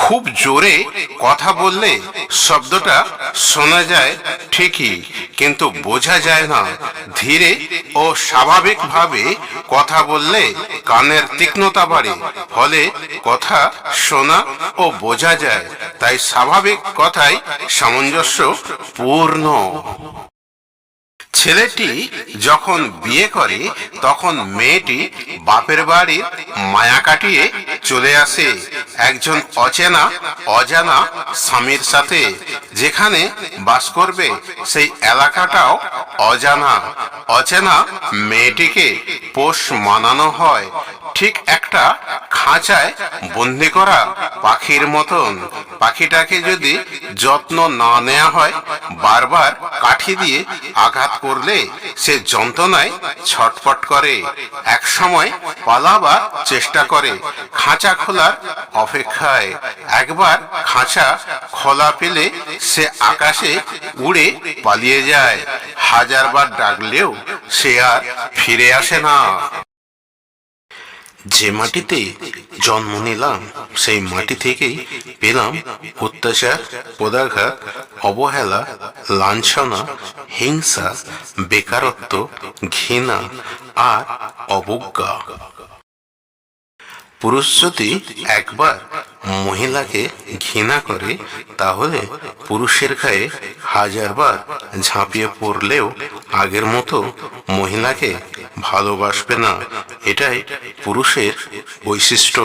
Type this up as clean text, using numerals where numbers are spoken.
খুব জোরে কথা বললে শব্দটা শোনা যায় ঠিকই, কিন্তু বোঝা যায় না। ধীরে ও স্বাভাবিকভাবে কথা বললে কানের তীক্ষ্ণতা বাড়ে, ফলে কথা শোনা ও বোঝা যায়। তাই স্বাভাবিক কথাই সামঞ্জস্য পূর্ণ। ছেলেটি যখন বিয়ে করে তখন মেয়েটি বাপের বাড়ির মায়া কাটিয়ে চলে আসে একজন অজানা স্বামীর সাথে। যেখানে বাস করবে সেই এলাকাটাও অচেনা মেয়েটিকে পোষ মানানো হয় ঠিক একটা খাঁচায় বন্দি করা পাখির মতন। পাখিটাকে যদি যত্ন না নেওয়া হয়, বারবার কাঠি দিয়ে আঘাত করলে সে যন্ত্রণায় ছটফট করে। এক সময় পালাবার চেষ্টা করে খাঁচা খোলার অপেক্ষায়। একবার খাঁচা খোলা পেলে সে আকাশে উড়ে পালিয়ে যায়। হাজারবার ডাকলেও সে আর ফিরে আসে না। যে মাটিতে জন্ম নিলাম সেই মাটি থেকেই পেলাম অত্যাচার, পদাঘাত, অবহেলা, লাঞ্ছনা, হিংসা, বেকারত্ব, ঘৃণা আর অবজ্ঞা। পুরুষ যদি একবার মহিলাকে ঘৃণা করে, তাহলে পুরুষের গায়ে হাজারবার ঝাঁপিয়ে পড়লেও আগের মতো মহিলাকে ভালোবাসবে না। এটাই পুরুষের বৈশিষ্ট্য।